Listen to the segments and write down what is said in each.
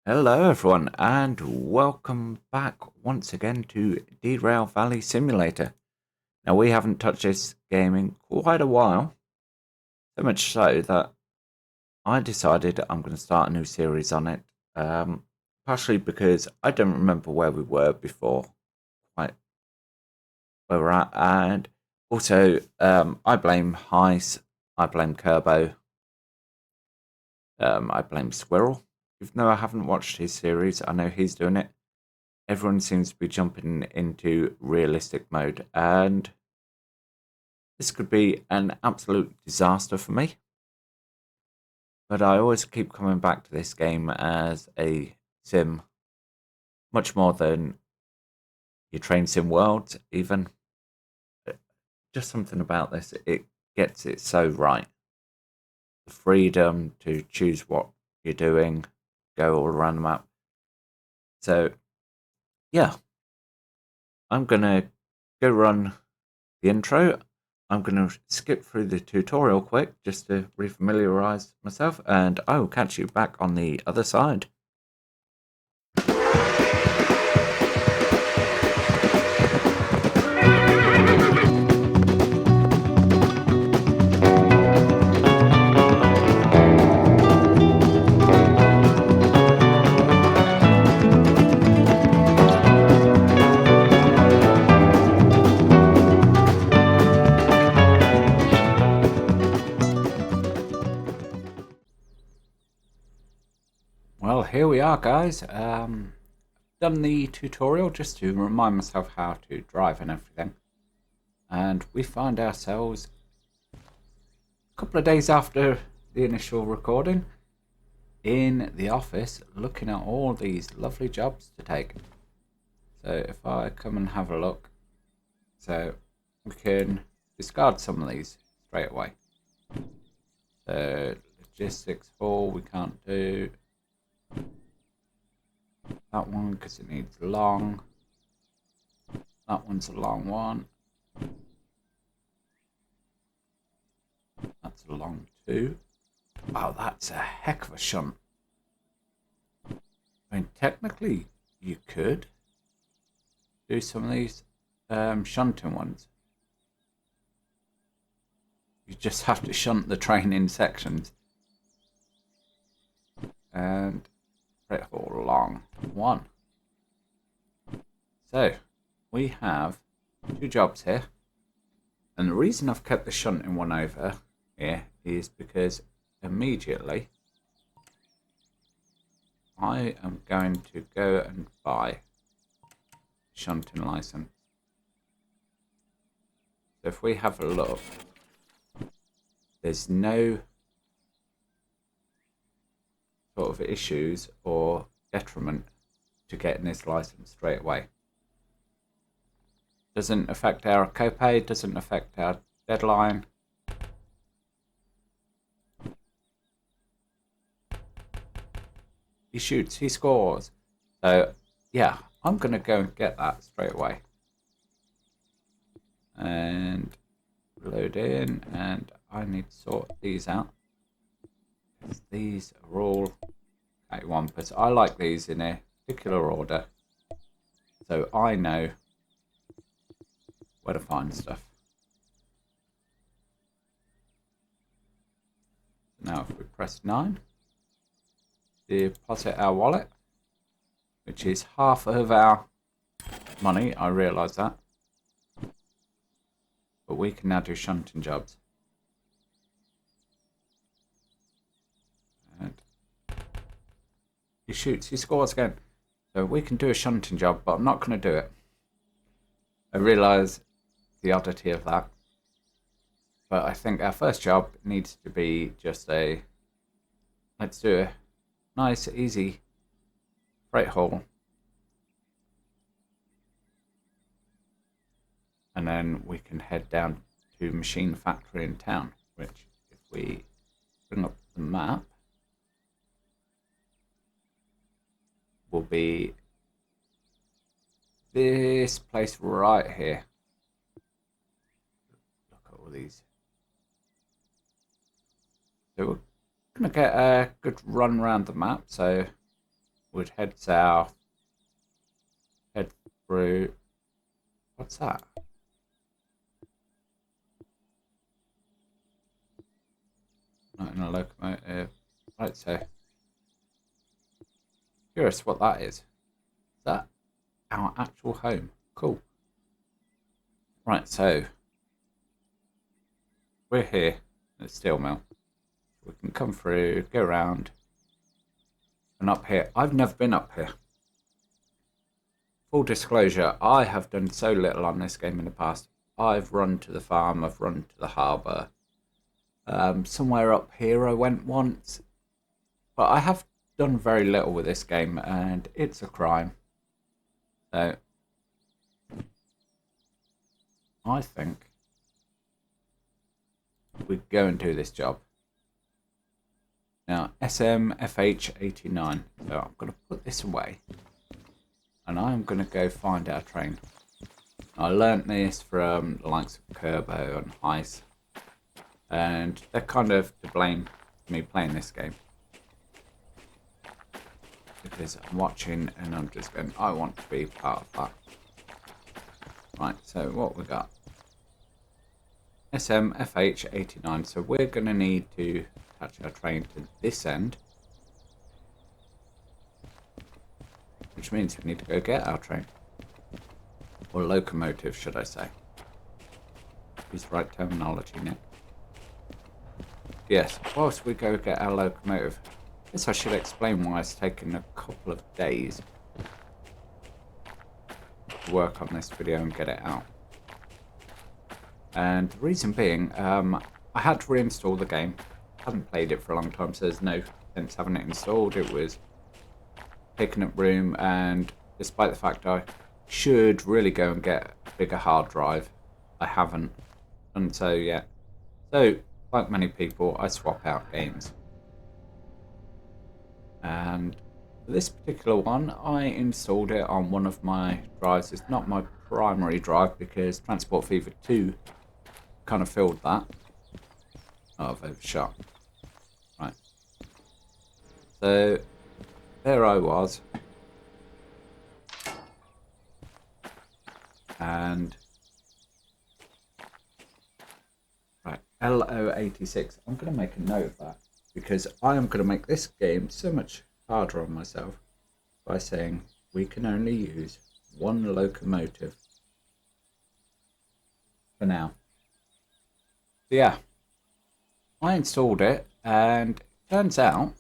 Hello, everyone, and welcome back once again to Derail Valley Simulator. Now, we haven't touched this game in quite a while, so much so that I decided I'm going to start a new series on it. Partially because I don't remember where we were before, quite where we're at, and also I blame Hyce, I blame Kerbo, I blame Squirrel. Even though I haven't watched his series, I know he's doing it. Everyone seems to be jumping into realistic mode, and this could be an absolute disaster for me. But I always keep coming back to this game as a sim, much more than your train sim worlds, even. Just something about this, it gets it so right. The freedom to choose what you're doing, go all around the map. So, yeah, I'm going to go run the intro. I'm going to skip through the tutorial quick just to refamiliarize myself, and I will catch you back on the other side. Well, here we are, guys. Done the tutorial just to remind myself how to drive and everything. And we find ourselves a couple of days after the initial recording in the office looking at all these lovely jobs to take. So if I come and have a look, so we can discard some of these straight away. So logistics 4 we can't do. That one because it needs long. That one's a long one. That's a long 2. Wow, that's a heck of a shunt. I mean, technically, you could do some of these shunting ones. You just have to shunt the train in sections. And freight haul long 1. So, we have 2 jobs here. And the reason I've kept the shunting one over here is because immediately I am going to go and buy a shunting license. So if we have a look, there's no sort of issues or detriment to getting this license straight away. Doesn't affect our copay, doesn't affect our deadline. He shoots, he scores. So yeah, I'm gonna go and get that straight away. And load in, and I need to sort these out. These are all K1, but I like these in a particular order, so I know where to find stuff. Now if we press 9, deposit our wallet, which is half of our money, I realise that. But we can now do shunting jobs. And he shoots, he scores again. So we can do a shunting job, but I'm not going to do it. I realise the oddity of that. But I think our first job needs to be just a... Let's do a nice, easy freight haul. And then we can head down to Machine Factory in town, which if we bring up the map, will be this place right here. Look at all these. So we're going to get a good run around the map. So would head south, head through. What's that? Not in a locomotive. Right, so curious what that is. Is that our actual home? Cool. Right, so we're here at the steel mill. We can come through, go around, and up here. I've never been up here. Full disclosure, I have done so little on this game in the past. I've run to the farm, I've run to the harbour. Somewhere up here I went once. But I have done very little with this game, and it's a crime. So I think we go and do this job. Now, SMFH89. So I'm going to put this away. And I'm going to go find our train. I learnt this from the likes of Kerbo and Hyce. And they're kind of to blame for me playing this game. Because I'm watching and I'm just going, I want to be part of that. Right, so what we got? SMFH89. So we're going to need to attach our train to this end. Which means we need to go get our train. Or locomotive, should I say. Use the right terminology, Nick. Yes, whilst we go get our locomotive. I guess I should explain why it's taken a couple of days to work on this video and get it out. And the reason being, I had to reinstall the game. I haven't played it for a long time, so there's no sense having it installed. It was taking up room, and despite the fact I should really go and get a bigger hard drive, I haven't. And so, yeah. So, like many people, I swap out games. And for this particular one, I installed it on one of my drives. It's not my primary drive because Transport Fever 2 kind of filled that. Oh, I've overshot. Right. So, there I was. And right, LO86. I'm going to make a note of that because I am going to make this game so much harder on myself by saying we can only use one locomotive for now. So yeah, I installed it, and it turns out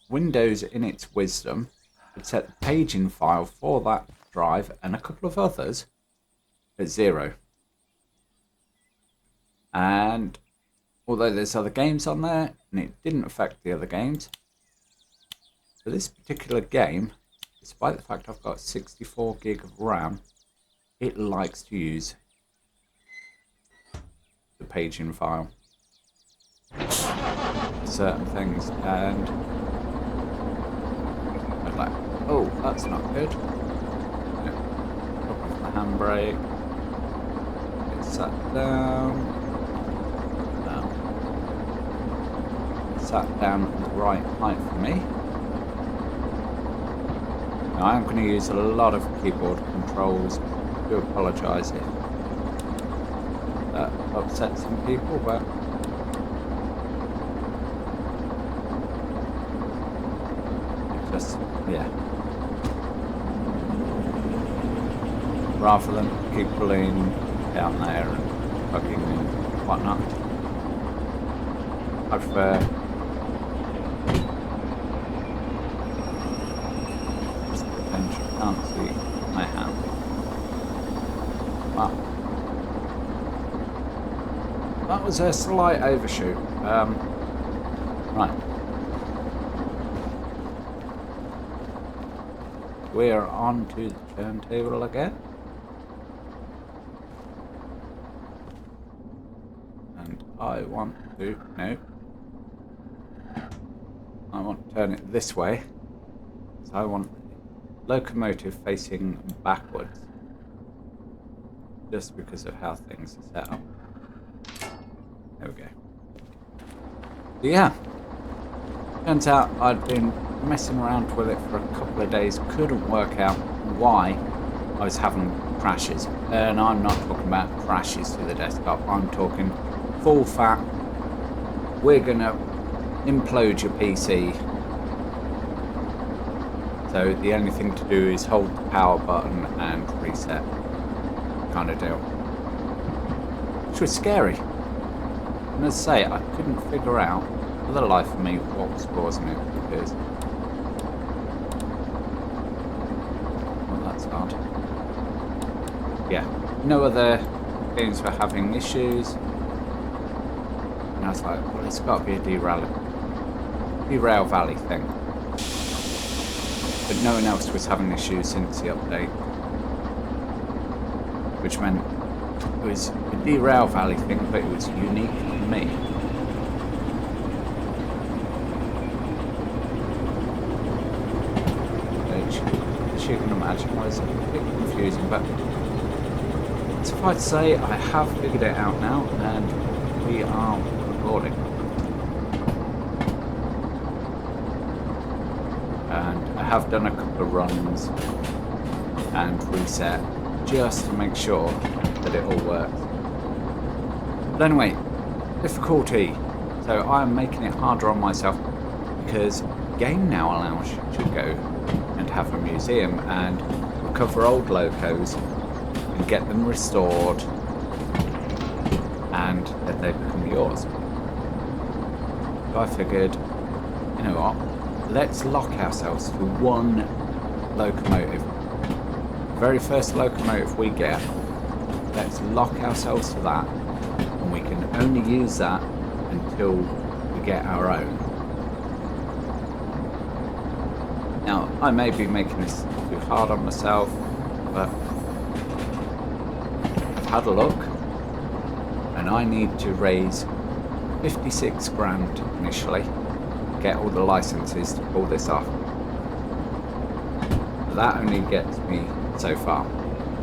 Windows, in its wisdom, had set the paging file for that drive and a couple of others at 0. And although there's other games on there, and it didn't affect the other games, for this particular game, despite the fact I've got 64 gig of RAM, it likes to use the paging file for certain things, and I was like, oh, that's not good. Drop off the handbrake, get sat down. Sat down at the right height for me. Now, I am going to use a lot of keyboard controls. I do apologise if that upsets some people, but it's just, yeah. Rather than keep pulling down there and tugging and whatnot, I prefer can't see my hand. Wow. That was a slight overshoot. Right. We're on to the turntable again. And I want to, no. I want to turn it this way. So I want locomotive facing backwards, just because of how things are set up. There we go. But yeah, turns out I'd been messing around with it for a couple of days, couldn't work out why I was having crashes. And I'm not talking about crashes to the desktop, I'm talking full fat, we're gonna implode your PC. So the only thing to do is hold the power button and reset, kind of deal. Which was scary. And as I say, I couldn't figure out, for the life of me, what was causing it, because... well, that's hard. Yeah, no other games were having issues. And I was like, well, it's got to be a Derail Valley thing. But no one else was having issues since the update. Which meant it was a Derail Valley thing, but it was unique to me. Which, as you can imagine, was a bit confusing, but suffice to say, I have figured it out now, and we are recording. And I have done a couple of runs and reset just to make sure that it all works. But anyway, difficulty. So I'm making it harder on myself because the game now allows you to go and have a museum and recover old locos and get them restored, and then they become yours. So I figured, you know what, let's lock ourselves to one locomotive. The very first locomotive we get, let's lock ourselves to that, and we can only use that until we get our own. Now, I may be making this too hard on myself, but I've had a look, and I need to raise 56 grand initially to get all the licenses to pull this off. That only gets me, so far,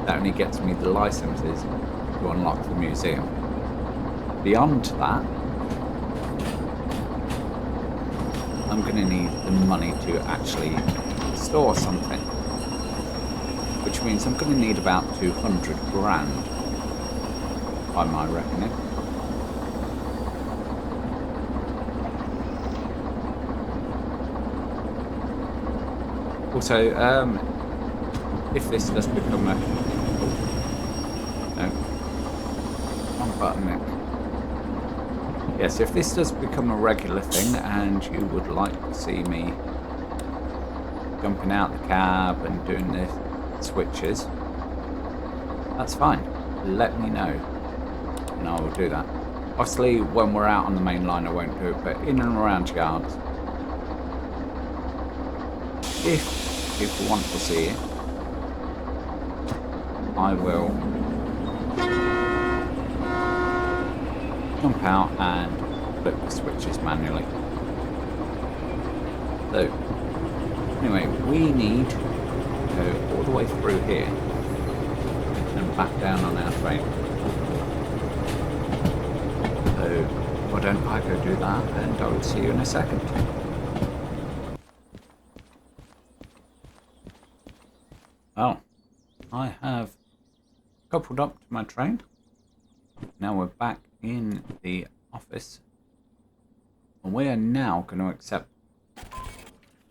that only gets me the licenses to unlock the museum. Beyond that, I'm going to need the money to actually store something, which means I'm going to need about 200 grand by my reckoning. Also, if this does become a... no, wrong button, Nick. Yes, if this does become a regular thing and you would like to see me jumping out the cab and doing the switches, that's fine. Let me know and I will do that. Obviously, when we're out on the main line I won't do it, but in and around yards, if people want to see it, I will jump out and flip the switches manually. So, anyway, we need to go all the way through here and back down on our train. So, why don't I go do that, and I will see you in a second. Well, I have coupled up to my train. Now we're back in the office, and we are now going to accept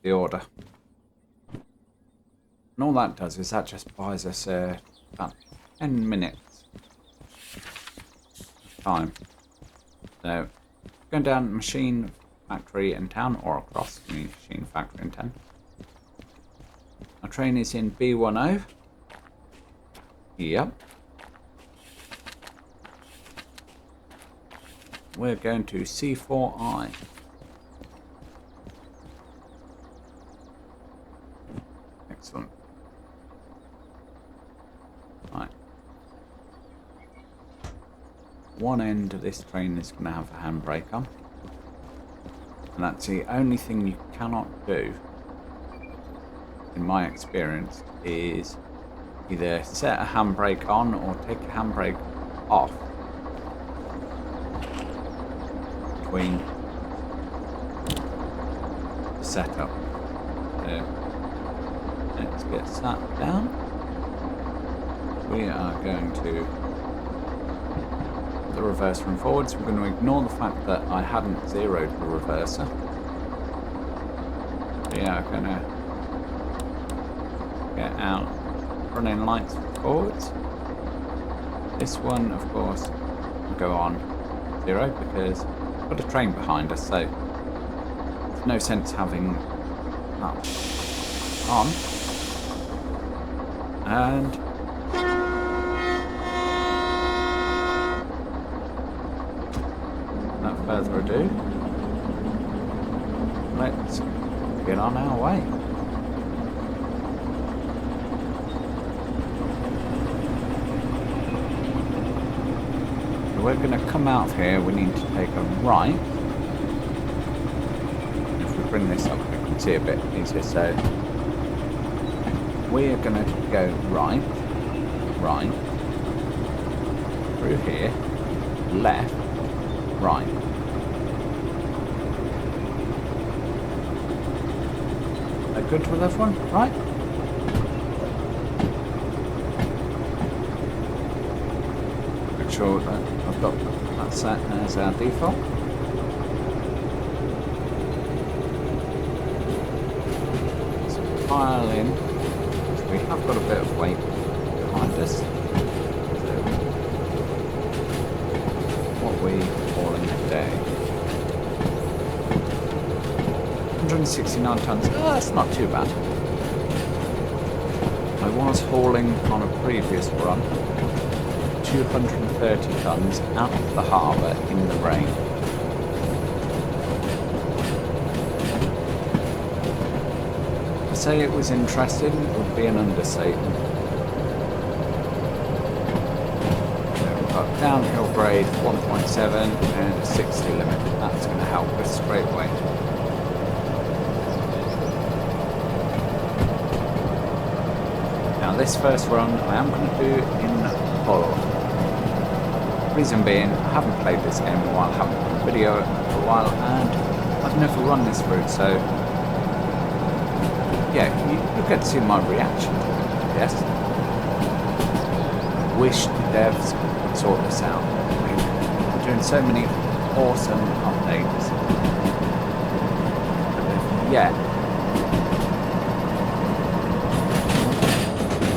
the order. And all that does is that just buys us about 10 minutes time. So, going down to machine factory in town, or across the machine factory in town. Our train is in B10. Yep. We're going to C4I. Excellent. Right. One end of this train is going to have a handbrake on. And that's the only thing you cannot do, in my experience, is either set a handbrake on or take a handbrake off between the setup. So let's get sat down. We are going to put the reverser and forwards. We're going to ignore the fact that I hadn't zeroed the reverser. We are going to get out running lights forwards. This one, of course, will go on 0 because we've got a train behind us, so there's no sense having that on. And without further ado, let's get on our way. We're going to come out of here. We need to take a right. If we bring this up, we can see a bit easier. So we're going to go right, through here, left, right. Are good with everyone? Right? Make sure that I've got that set as our default. Let's pile in. So we have got a bit of weight behind us. So what we hauling today? 169 tons. Oh, that's not too bad. I was hauling on a previous run 230 tons out of the harbour in the rain. To say it was interesting would be an understatement. So we've got downhill grade 1.7 and a 60 limit. That's going to help us straight away. Now this first run I am going to do in Hull. Reason being, I haven't played this game in a while, haven't done a video for a while, and I've never run this route, so yeah, you get to see my reaction to it, yes. I wish the devs would sort this out. I mean, they're doing so many awesome updates. But yeah.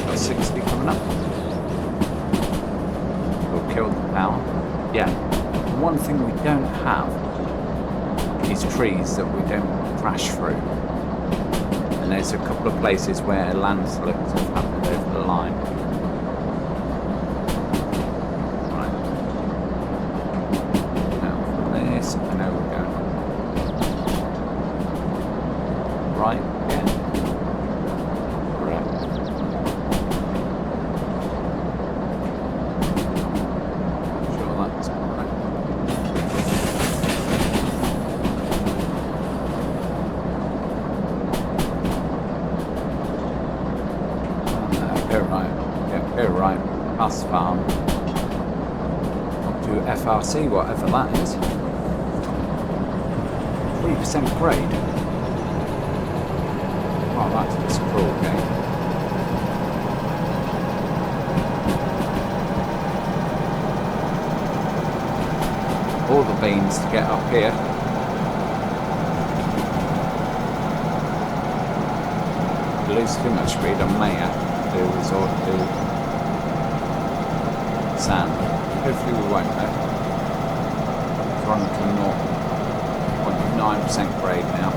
Got 60 coming up. Killed the power. Yeah. One thing we don't have is trees that we don't crash through. And there's a couple of places where landslips have happened over the line. Right. Now from this, I know we're going right again. Correct. Past farm up to FRC, whatever that is. 3% grade. Oh, that's just a cruel game. All the beans to get up here. If I lose too much speed, I may have to resort to sand. Hopefully we won't though. It's run to 0.9% grade now.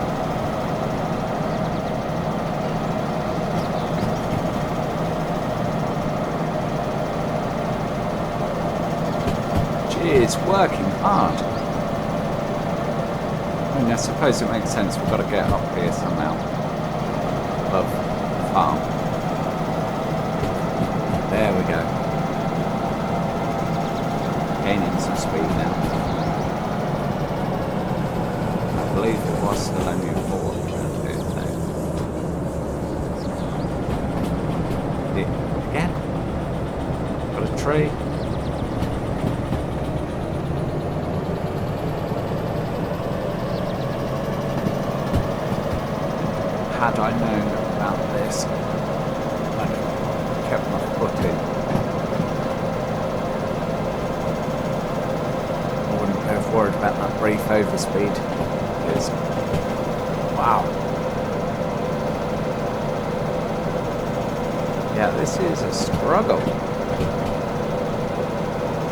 Cheers, working hard. I mean, I suppose it makes sense, we've got to get up here somehow. Above the farm. There we go. Gaining some speed now. I believe it was still only a 4. Again. Got a tree. Had had I known about this, I'd have kept my foot in. I wouldn't have worried about that brief overspeed. Because, wow. Yeah, this is a struggle.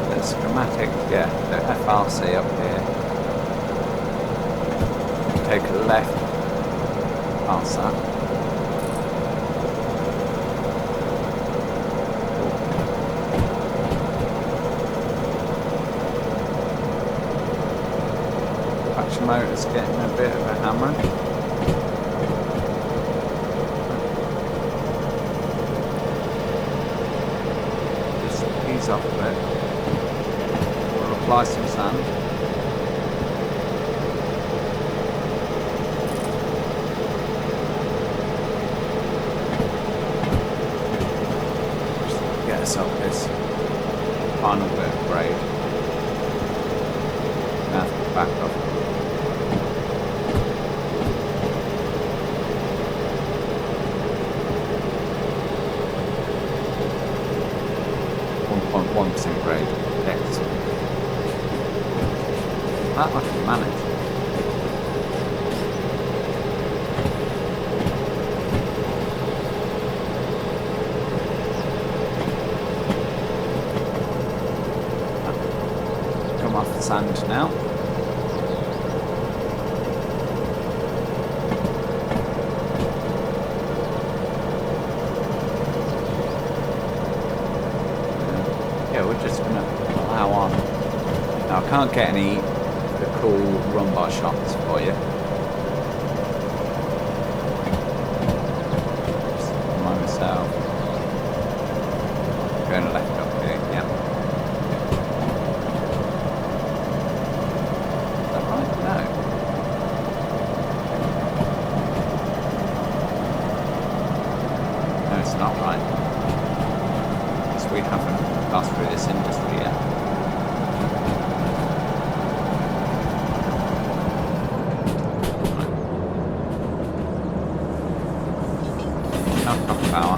The schematic, yeah, the FRC up here. Take a left past that. Traction motor's getting a bit of a hammering. Just ease off a bit. We'll apply some sand. Up this final bit of grade. Now have to back up. .1% grade. Excellent. That I can manage. Off the sand now. Yeah, we're just going to allow on. Now I can't get any of the cool run bar shots for you. Just remind myself. Going left up here, yeah. Not right, because we haven't passed through this industry yet. Not enough power.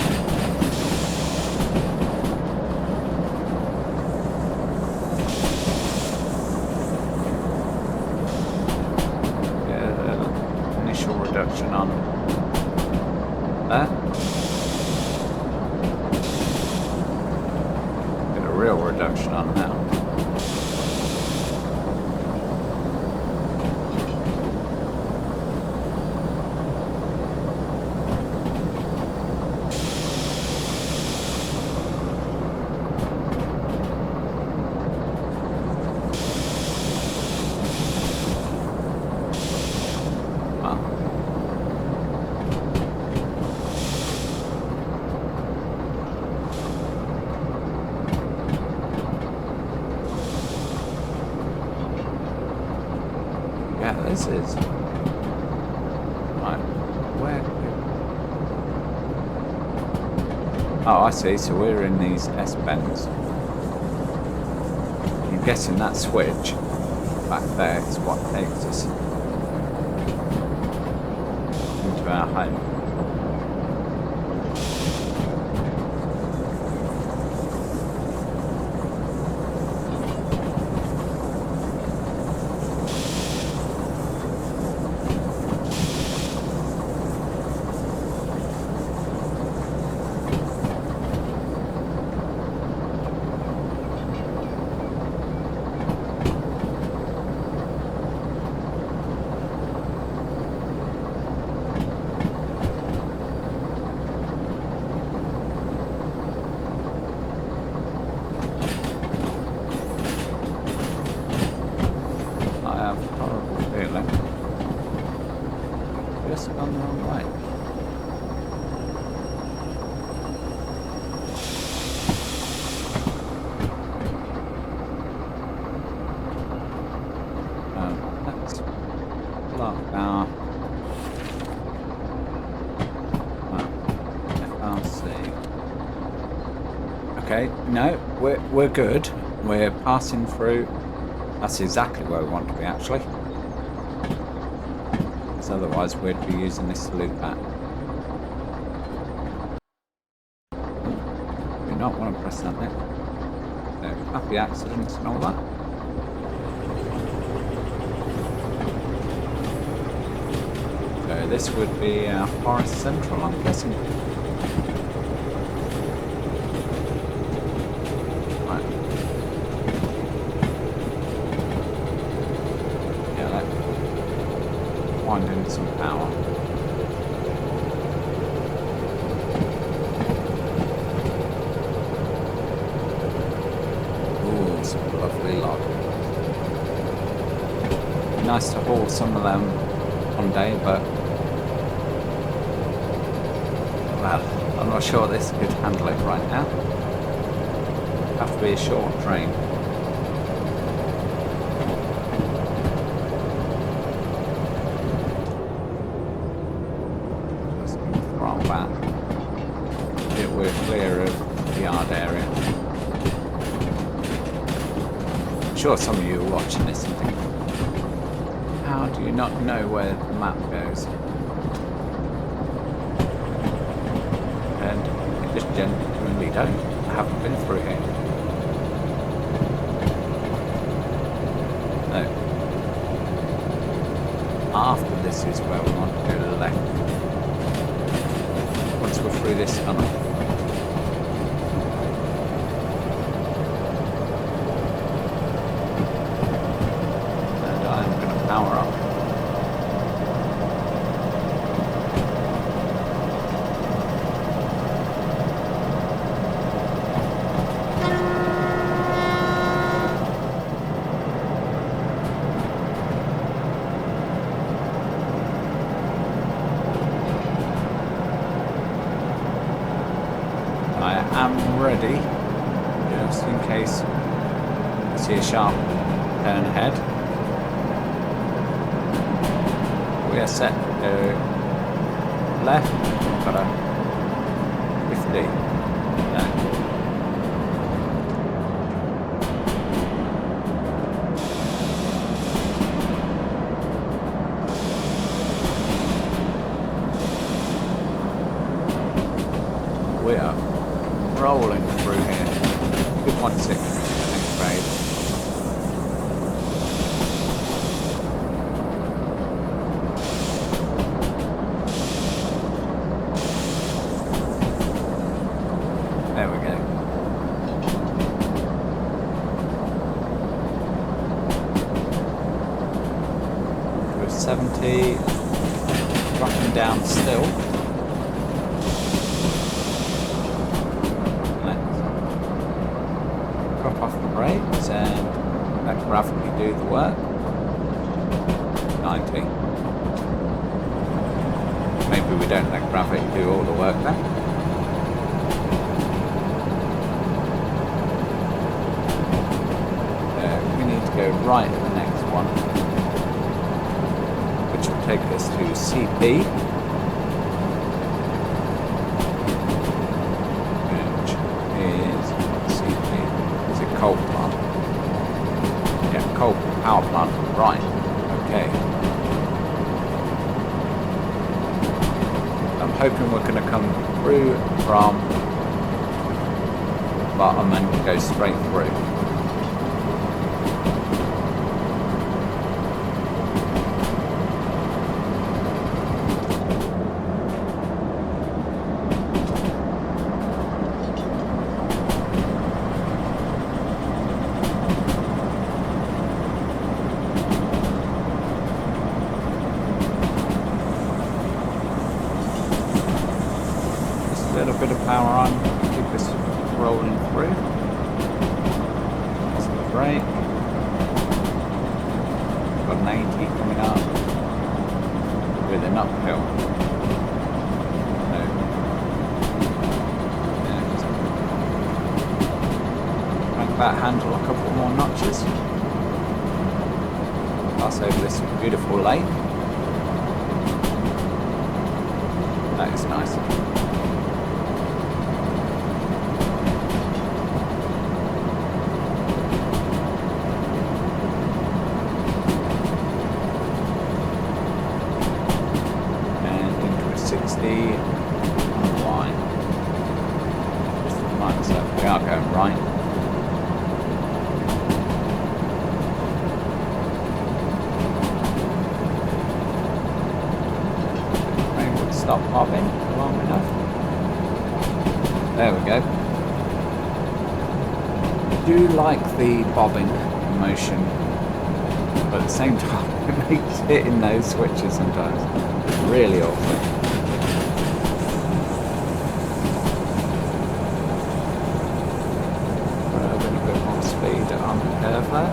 Yeah, initial reduction on there. Real reduction on now. Yeah, this is right. Where? Oh, I see. So we're in these S bends. I'm guessing that switch back there is what takes us into our home. Just gone the wrong way. Let's block our FRC. Okay, no, we're good. We're passing through. That's exactly where we want to be, actually. Otherwise we'd be using this to loop back. not want to press that now. So, happy accidents and all that. So this would be Forest Central, I'm guessing. Right. Yeah, let's wind in some power. Lovely log. Nice to haul some of them one day, but well, I'm not sure this could handle it right now. Have to be a short train. Just going to throttle back until we're clear of the yard area. I'm sure some of you are watching this and think, how do you not know where the map goes? And I just genuinely don't. I haven't been through here. No. After this is where we want to go to the left. Once we're through this tunnel. Power up. I am ready, just in case you see a sharp turn ahead. We are set to go left, got a 50. No. We are rolling through here. Good 1.6 next grade. There we go. We're 70, dropping down still. Let's drop off the brakes and let gravity do the work. 90. Maybe we don't let gravity do all the work then. Go right at the next one, which will take us to CP, which is CP. Is it coal plant? Yeah, coal power plant. Right. Okay. I'm hoping we're going to come through from the bottom and go straight through. Bit of power on, keep this rolling through. That's the brake. Got an 80 coming up with an uphill. So, yeah, crank that handle a couple more notches. Pass over this beautiful lake. That is nice. So we are going right. Maybe we'll stop bobbing long enough. There we go. I do like the bobbing motion, but at the same time it makes hitting those switches sometimes really awkward. A bit more speed on the curve there.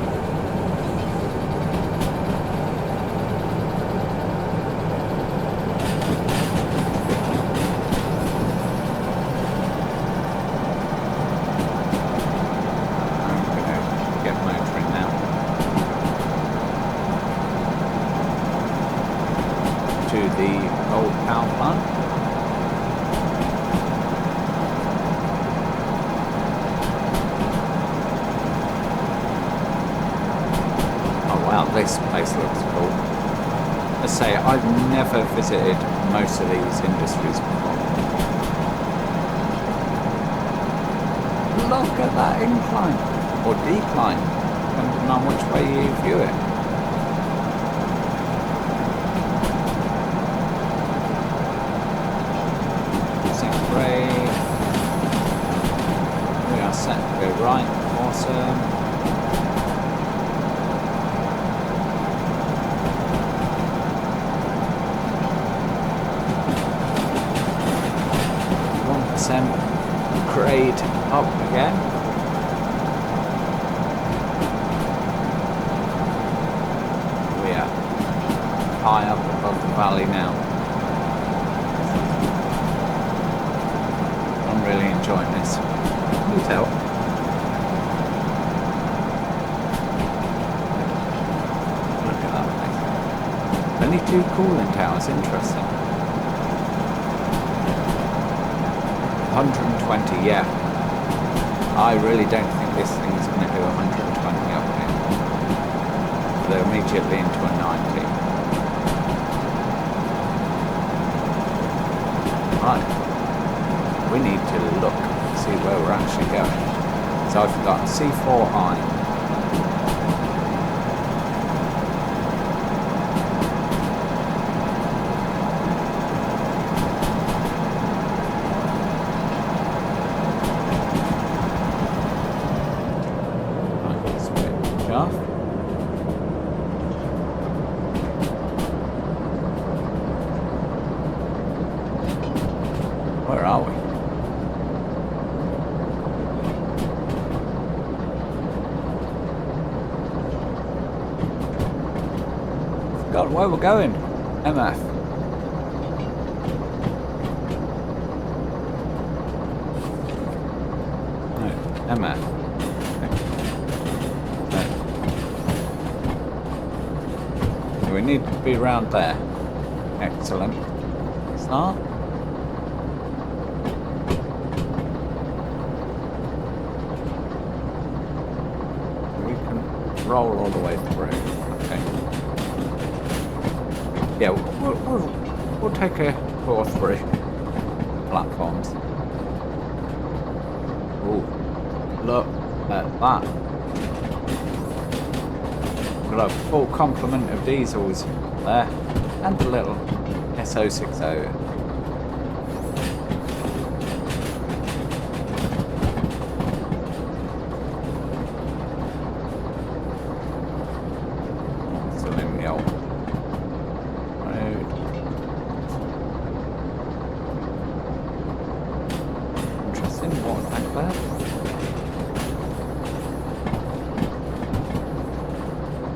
This place looks cool. I say, I've never visited most of these industries before. Look at that incline, or decline, depending on which way you view it. Great. We are set to go right. Awesome. Grade up again. We are high up above the valley now. I'm really enjoying this. Can you tell? Look at that place. Only 2 cooling towers, interesting. 120, yeah. I really don't think this thing's going to do 120 up here. They're immediately into a 90. Right. We need to look, see where we're actually going. So I've got C4I. Where are we? Forgot where we're going. MF. No, MF. No. So we need to be around there. Excellent. Start. Roll all the way through. Okay. Yeah, we'll take a 2 or 3 platforms. Ooh, look at that. We've got a full complement of diesels there, and a little SO60.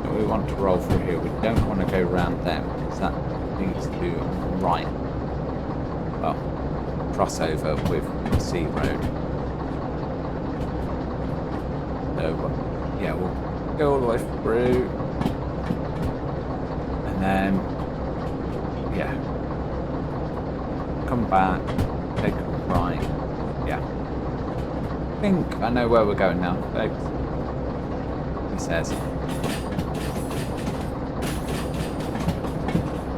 We want to roll through here. We don't want to go round them because that leads to right. Well, crossover with the C road. So yeah, we'll go all the way through, and then yeah, come back, take a right. Yeah, I think I know where we're going now, folks. He says.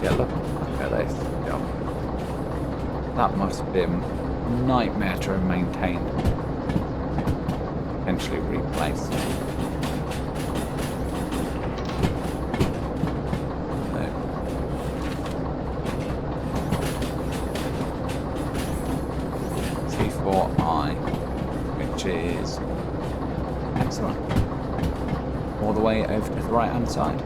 Yeah, look at this. Yeah. That must be a nightmare to maintain. eventually replaced. C4I, which is excellent. All the way over to the right hand side.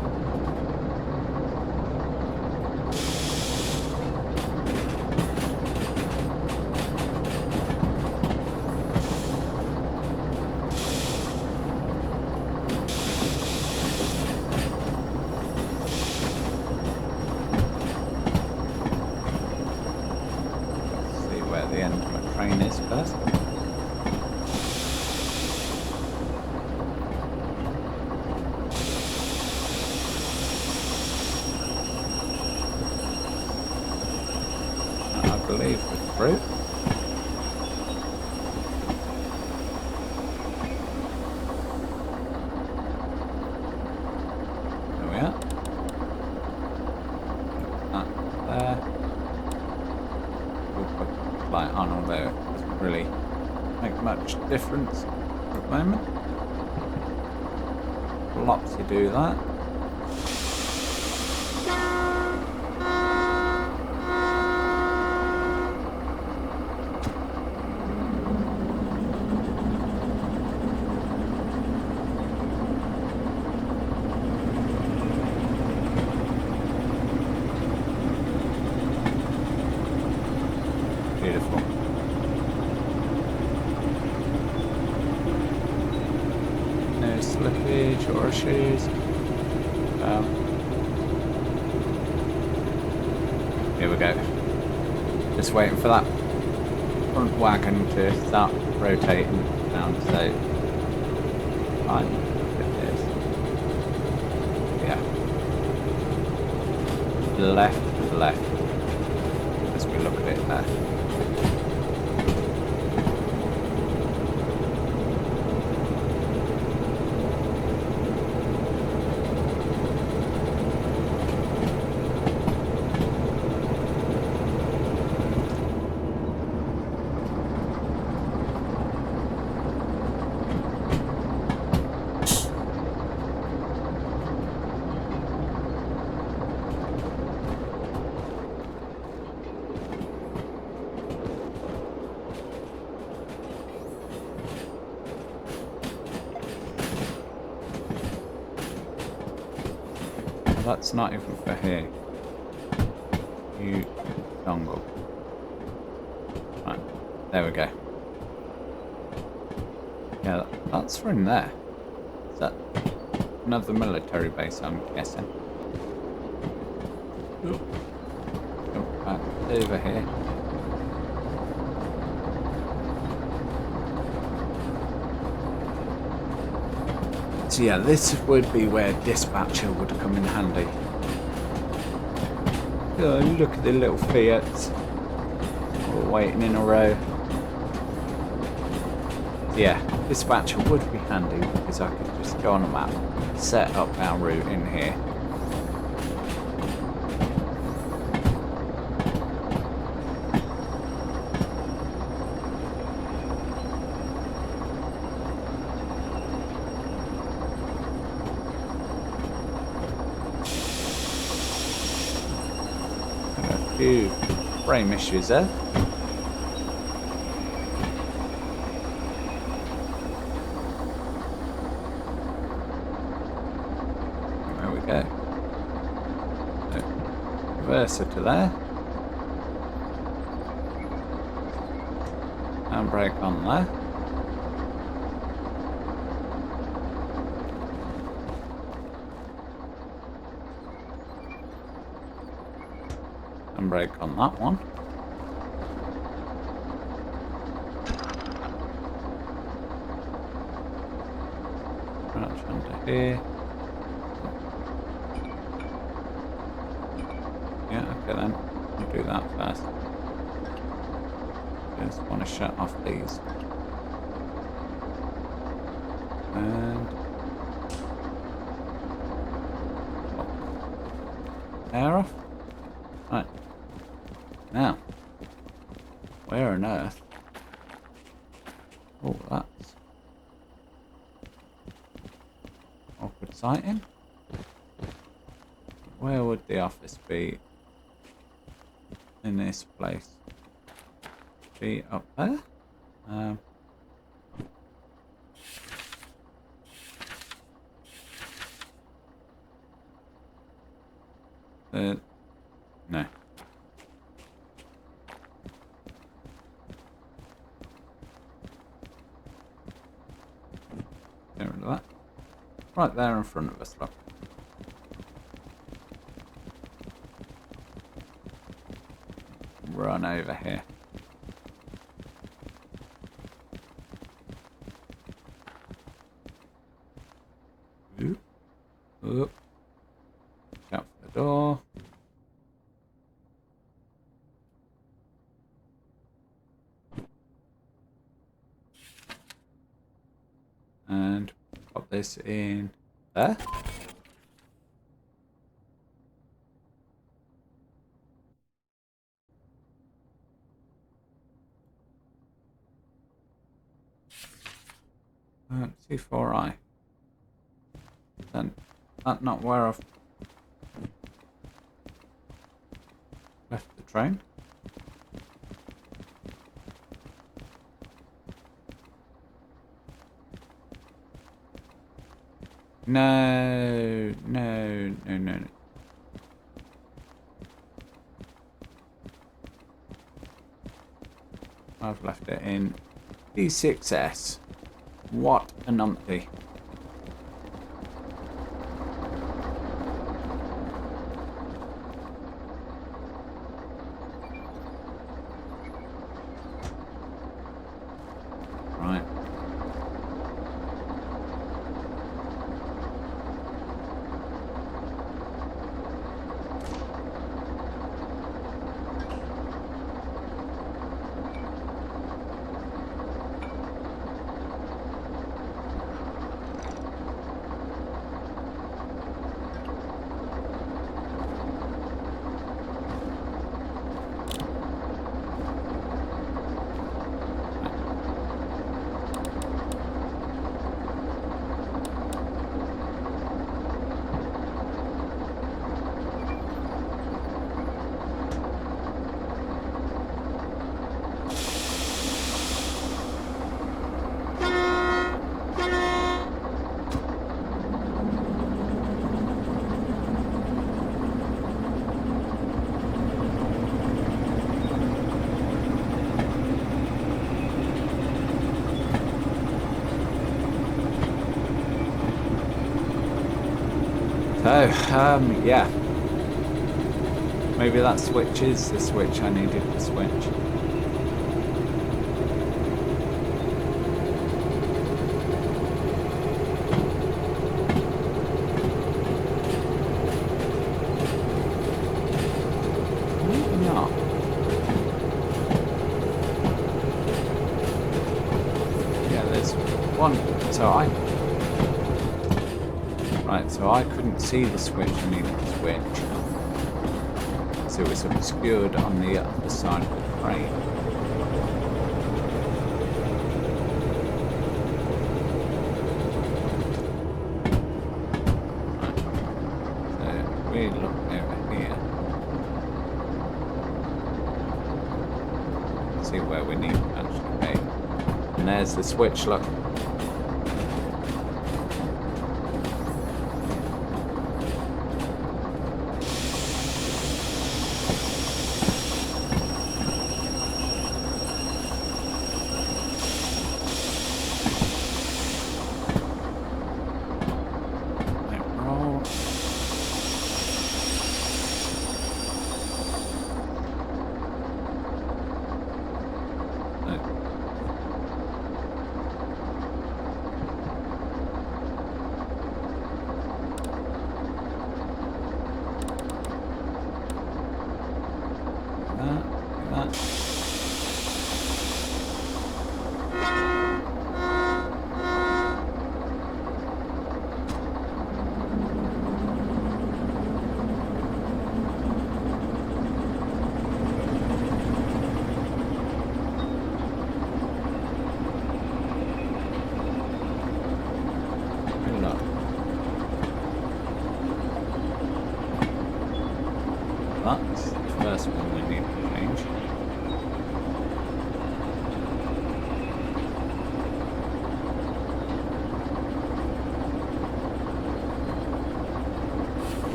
The end of my train is first. I believe we're through. There we are. There. Light on, although it doesn't really make much difference at the moment. Lots to do that. Beautiful. No slippage or issues. Here we go. Just waiting for that front wagon to start rotating down, so fine. Yeah. Left. As we look at it there. That's not even for here. You dongle. Right, there we go. Yeah, that's for in there. Is that another military base, I'm guessing? Oh, back over here. So yeah, this would be where dispatcher would come in handy. Oh, look at the little Fiats all waiting in a row. So yeah, dispatcher would be handy because I could just go on a map, set up our route in here. Few frame issues there. There we go. So, reverser to there. Handbrake on there. Brake on that one. Crouch under here. Yeah, okay then. I'll do that first. Just want to shut off these. And air off. Right. Now, where on earth? Oh, that's exciting. Where would the office be in this place? Be up there? No. Get rid of that. Right there in front of us, look. Run over here. Oop. Oop. Shut the door. And pop this in there. C4I. Then that not where I've left the train. No, no, no, no, no. I've left it in D6S. What a numpty. Right. So, yeah. Maybe that switch is the switch I needed to switch. Maybe not. Yeah, there's one. So I couldn't see the switch I needed to switch. So it was obscured on the other side of the train. Right. So we look over here. See where we need to actually be. And there's the switch, look.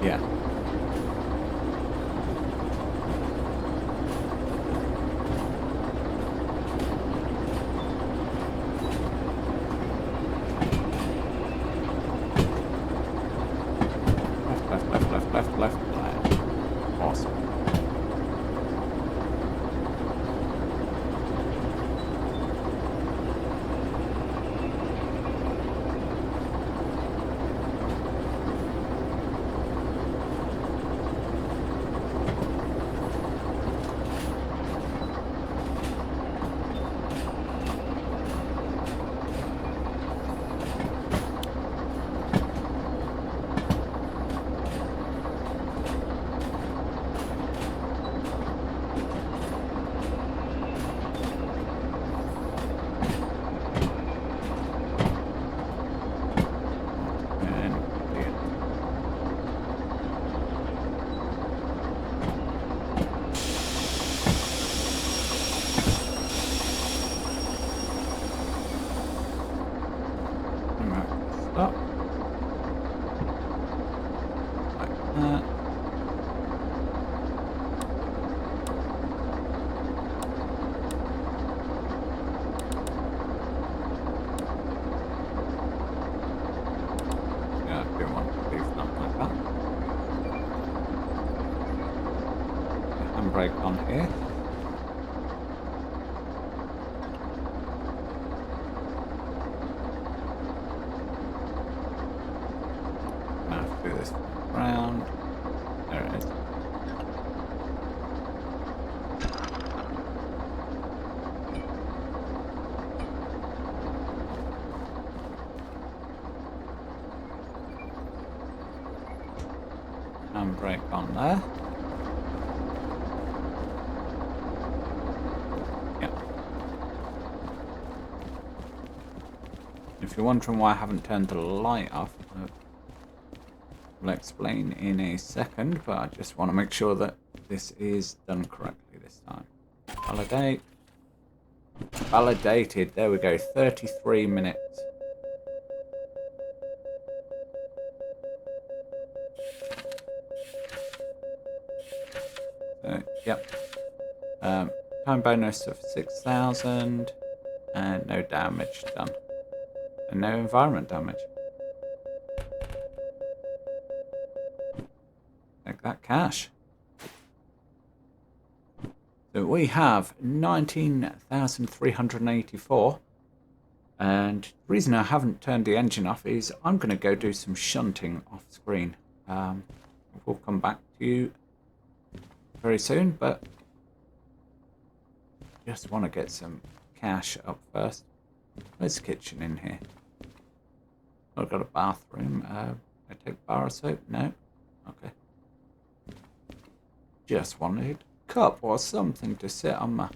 Yeah. Left. Awesome. Stop. Like that. Yeah, I do want to do something like that. Handbrake on here. Do this round. There it is. Handbrake on there. Yeah. If you're wondering why I haven't turned the light off, I'll explain in a second, but I just want to make sure that this is done correctly this time. Validate. Validated. There we go. 33 minutes. So, yep. Time bonus of 6,000 and no damage done. And no environment damage. Take that cash. So we have 19,384. And the reason I haven't turned the engine off is I'm going to go do some shunting off screen. We'll come back to you very soon, but just want to get some cash up first. There's a kitchen in here. I've got a bathroom. I take bar of soap? No? Okay. Just wanted a cup or something to sit on my...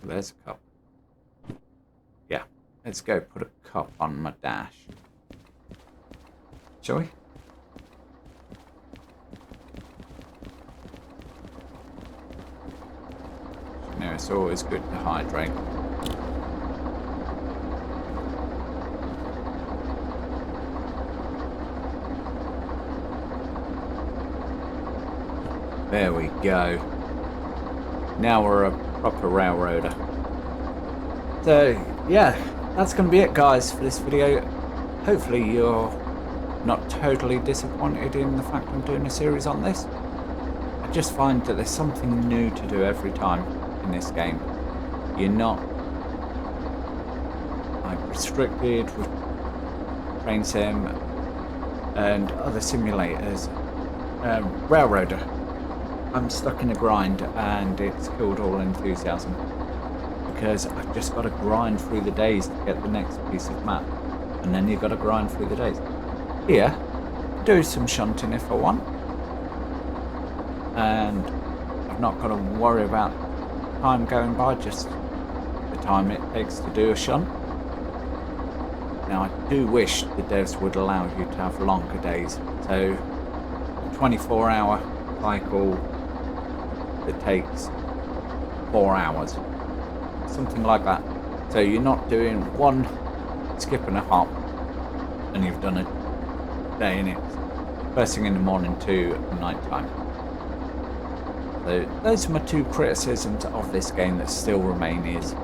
There's a cup. Yeah, let's go put a cup on my dash. Shall we? You know, it's always good to hydrate. There we go. Now we're a proper railroader. So, yeah, that's going to be it, guys, for this video. Hopefully you're not totally disappointed in the fact I'm doing a series on this. I just find that there's something new to do every time in this game. You're not like restricted with Train Sim and other simulators. Railroader, I'm stuck in a grind and it's killed all enthusiasm because I've just got to grind through the days to get the next piece of map, and then you've got to grind through the days. Here, do some shunting if I want, and I've not got to worry about time going by, just the time it takes to do a shunt. Now I do wish the devs would allow you to have longer days, so a 24-hour cycle that takes 4 hours, something like that. So you're not doing one skip and a hop and you've done a day in it. first thing in the morning to night time. So those are my two criticisms of this game that still remain, is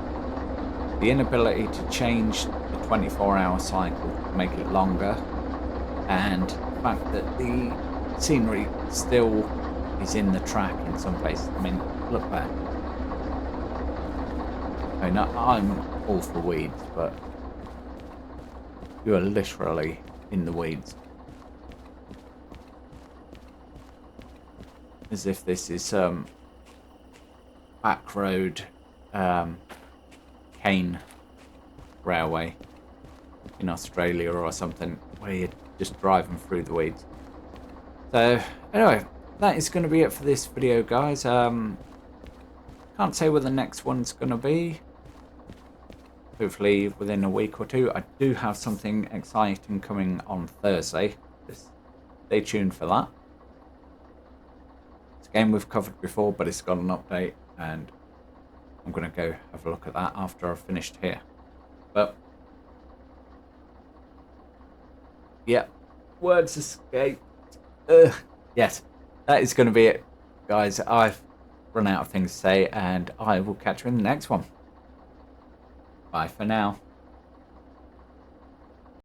the inability to change the 24-hour cycle to make it longer, and the fact that the scenery still is in the track in some places. I mean, look there. I mean, I'm all for weeds, but you are literally in the weeds. As if this is back road cane railway in Australia or something, where you're just driving through the weeds. So anyway, that is going to be it for this video, guys. Can't say where the next one's going to be. Hopefully within a week or two. I do have something exciting coming on Thursday. Just stay tuned for that. It's a game we've covered before, but it's got an update, and I'm going to go have a look at that after I've finished here. But yeah, words escape. Yes, that is going to be it, guys. I've run out of things to say, and I will catch you in the next one. Bye for now.